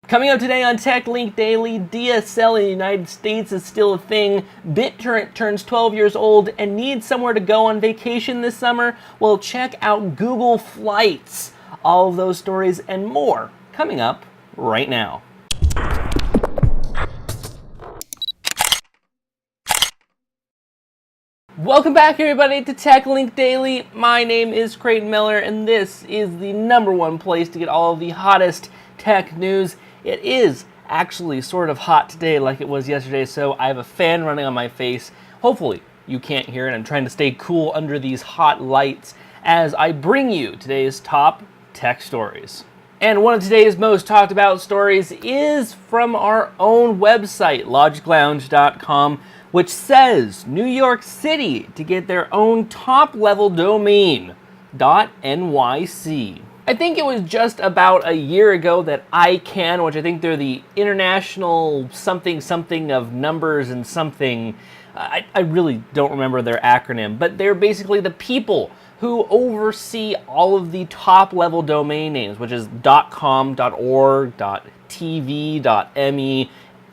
Coming up today on Tech Link Daily, DSL in the United States is still a thing, BitTorrent turns 12 years old and needs somewhere to go on vacation this summer. Well, check out Google Flights. All of those stories and more coming up right now. Welcome back, everybody, to Tech Link Daily. My name is Creighton Miller, and this is the #1 place to get all of the hottest tech news. It is actually sort of hot today like it was yesterday, so I have a fan running on my face. Hopefully you can't hear it. I'm trying to stay cool under these hot lights as I bring you today's top tech stories. And one of today's most talked about stories is from our own website, LogicLounge.com, which says New York City to get their own top-level domain, .nyc. I think it was just about a year ago that ICANN, which I think they're the International something something of numbers and something, I really don't remember their acronym, but they're basically the people who oversee all of the top-level domain names, which is .com, .org, .tv, .me,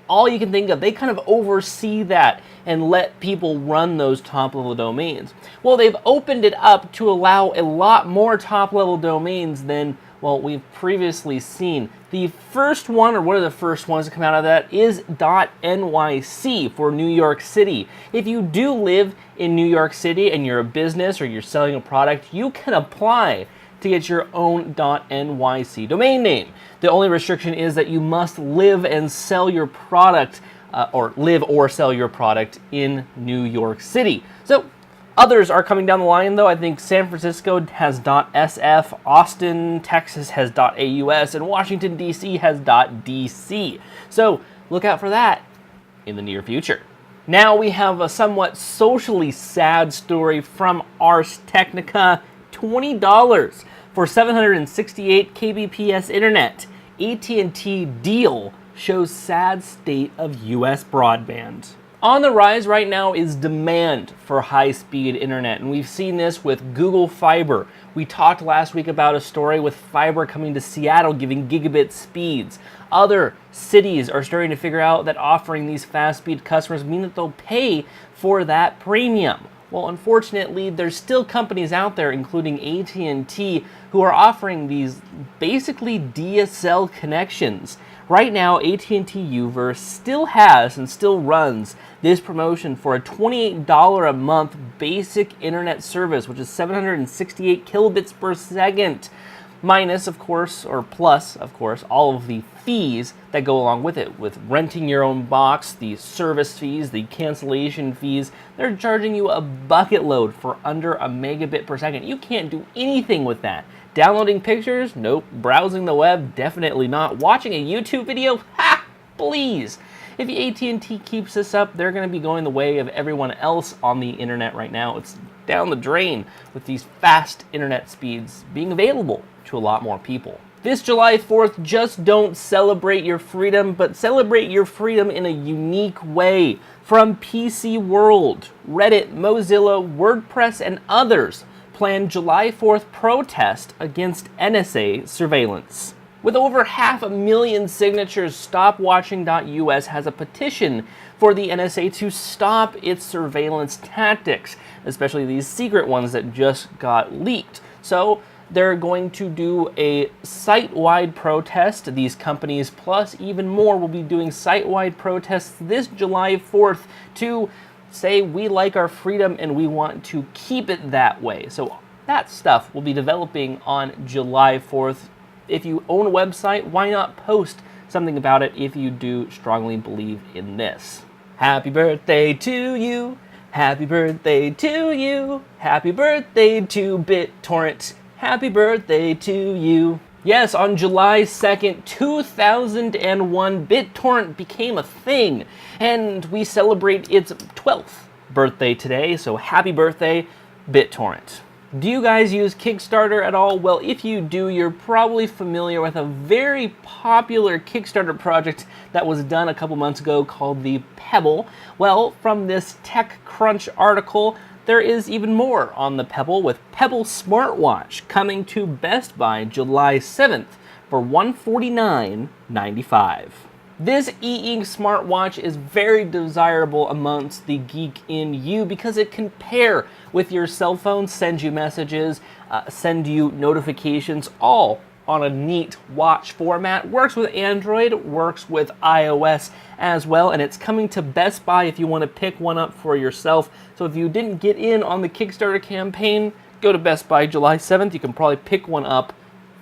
all you can think of. They kind of oversee that and let people run those top-level domains. Well, they've opened it up to allow a lot more top-level domains than, well, we've previously seen. The first one, or one of the first ones to come out of that, is .nyc for New York City. If you do live in New York City and you're a business or you're selling a product, you can apply to get your own .nyc domain name. The only restriction is that you must live and sell your product, or live or sell your product in New York City. So others are coming down the line, though. I think San Francisco has .sf, Austin, Texas has .aus, and Washington, D.C. has .dc. So look out for that in the near future. Now we have a somewhat socially sad story from Ars Technica. $20 for 768 kbps internet. AT&T deal shows sad state of US broadband. On the rise right now is demand for high-speed internet, and we've seen this with Google Fiber. We talked last week about a story with fiber coming to Seattle giving gigabit speeds. Other cities are starting to figure out that offering these fast-speed customers mean that they'll pay for that premium. Well, unfortunately, there's still companies out there, including AT&T, who are offering these basically DSL connections. Right now, AT&T Uverse still has and still runs this promotion for a $28 a month basic internet service, which is 768 kilobits per second. Minus, of course, or plus, of course, all of the fees that go along with it, with renting your own box, the service fees, the cancellation fees. They're charging you a bucket load for under a megabit per second. You can't do anything with that. Downloading pictures? Nope. Browsing the web? Definitely not. Watching a YouTube video? Ha! Please! If AT&T keeps this up, they're going to be going the way of everyone else on the internet right now. It's down the drain with these fast internet speeds being available to a lot more people. This July 4th, just don't celebrate your freedom, but celebrate your freedom in a unique way. From PC World, Reddit, Mozilla, WordPress, and others plan July 4th protest against NSA surveillance. With over 500,000 signatures, StopWatching.us has a petition for the NSA to stop its surveillance tactics, especially these secret ones that just got leaked. So they're going to do a site-wide protest. These companies, plus even more, will be doing site-wide protests this July 4th to say we like our freedom and we want to keep it that way. So that stuff will be developing on July 4th. If you own a website, why not post something about it if you do strongly believe in this? Happy birthday to you. Happy birthday to you. Happy birthday to BitTorrent. Happy birthday to you. Yes, on July 2nd, 2001, BitTorrent became a thing, and we celebrate its 12th birthday today, so happy birthday, BitTorrent. Do you guys use Kickstarter at all? Well, if you do, you're probably familiar with a very popular Kickstarter project that was done a couple months ago called the Pebble. Well, from this TechCrunch article, there is even more on the Pebble, with Pebble Smartwatch coming to Best Buy July 7th. for $149.95. This e-ink smartwatch is very desirable amongst the geek in you because it can pair with your cell phone, send you messages, send you notifications, all on a neat watch format. Works with Android, works with iOS as well, and it's coming to Best Buy if you want to pick one up for yourself. So if you didn't get in on the Kickstarter campaign, go to Best Buy July 7th. You can probably pick one up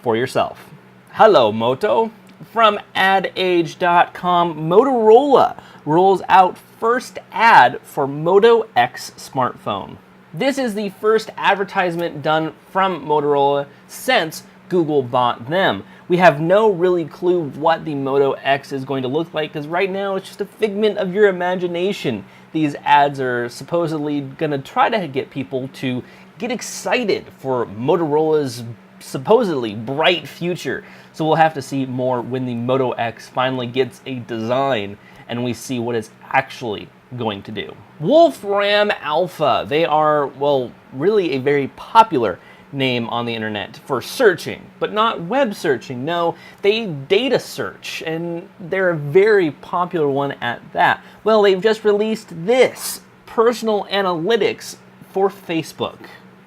for yourself. Hello, Moto. From adage.com, Motorola rolls out first ad for Moto X smartphone. This is the first advertisement done from Motorola since Google bought them. We have no really clue what the Moto X is going to look like because right now it's just a figment of your imagination. These ads are supposedly going to try to get people to get excited for Motorola's supposedly bright future. So we'll have to see more when the Moto X finally gets a design and we see what it's actually going to do. Wolfram Alpha, they are, well, really a very popular name on the internet for searching, but not web searching. No, they data search, and they're a very popular one at that. Well, they've just released this, personal analytics for Facebook.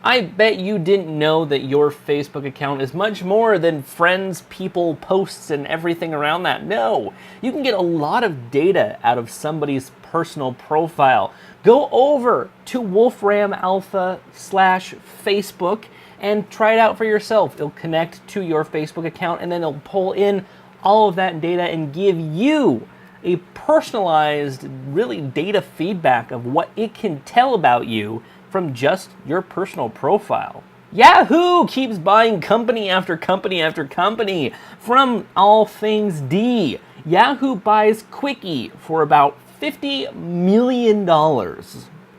I bet you didn't know that your Facebook account is much more than friends, people, posts, and everything around that. No, you can get a lot of data out of somebody's personal profile. Go over to Wolfram Alpha /Facebook and try it out for yourself. It'll connect to your Facebook account and then it'll pull in all of that data and give you a personalized, really data feedback of what it can tell about you from just your personal profile. Yahoo keeps buying company after company after company. From All Things D, Yahoo buys Qwiki for about $50 million.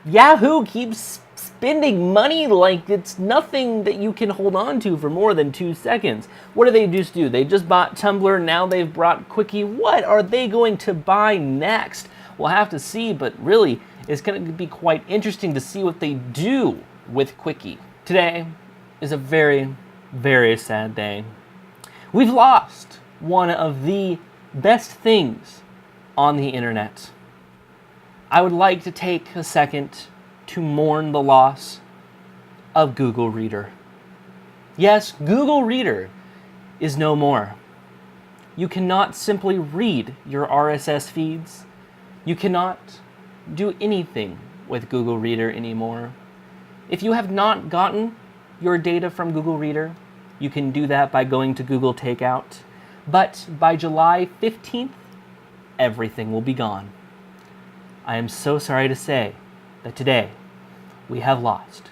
Yahoo keeps spending money like it's nothing that you can hold on to for more than 2 seconds. What do they just do? They just bought Tumblr, now they've brought Qwiki. What are they going to buy next? We'll have to see, but really, it's going to be quite interesting to see what they do with Qwiki. Today is a very, very sad day. We've lost one of the best things on the internet. I would like to take a second to mourn the loss of Google Reader. Yes, Google Reader is no more. You cannot simply read your RSS feeds. You cannot do anything with Google Reader anymore. If you have not gotten your data from Google Reader, you can do that by going to Google Takeout. But by July 15th, everything will be gone. I am so sorry to say that today we have lost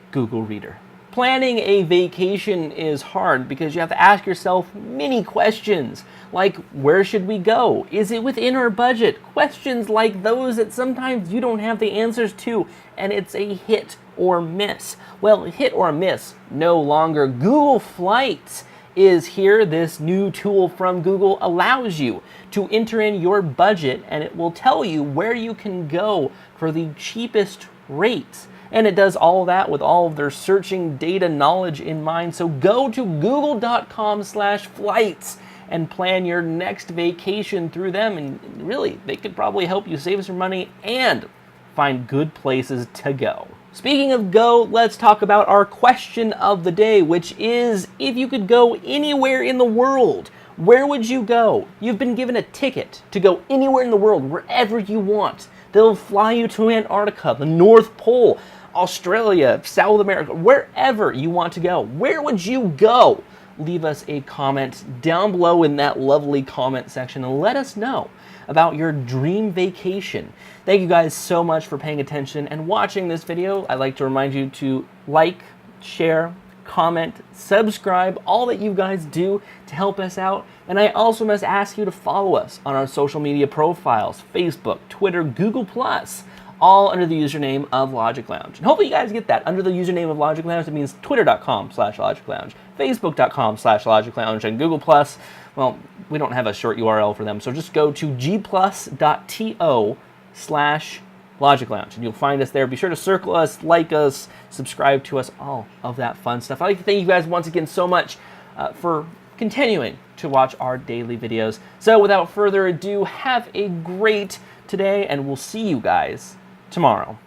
Google Reader. Planning a vacation is hard because you have to ask yourself many questions, like where should we go? Is it within our budget? Questions like those that sometimes you don't have the answers to, and it's a hit or miss. Well, hit or miss no longer. Google Flights is here. This new tool from Google allows you to enter in your budget and it will tell you where you can go for the cheapest rates. And it does all that with all of their searching data knowledge in mind. So go to google.com/flights and plan your next vacation through them. And really, they could probably help you save some money and find good places to go. Speaking of go, let's talk about our question of the day, which is, if you could go anywhere in the world, where would you go? You've been given a ticket to go anywhere in the world, wherever you want. They'll fly you to Antarctica, the North Pole, Australia, South America, wherever you want to go. Where would you go? Leave us a comment down below in that lovely comment section and let us know about your dream vacation. Thank you guys so much for paying attention and watching this video. I'd like to remind you to like, share, comment, subscribe, all that you guys do to help us out. And I also must ask you to follow us on our social media profiles, Facebook, Twitter, Google+, all under the username of LogicLounge. And hopefully you guys get that. Under the username of LogicLounge, it means twitter.com/LogicLounge, facebook.com/LogicLounge, and Google+, well, we don't have a short URL for them, so just go to gplus.to/LogicLounge, and you'll find us there. Be sure to circle us, like us, subscribe to us, all of that fun stuff. I'd like to thank you guys once again so much for continuing to watch our daily videos. So without further ado, have a great today, and we'll see you guys tomorrow.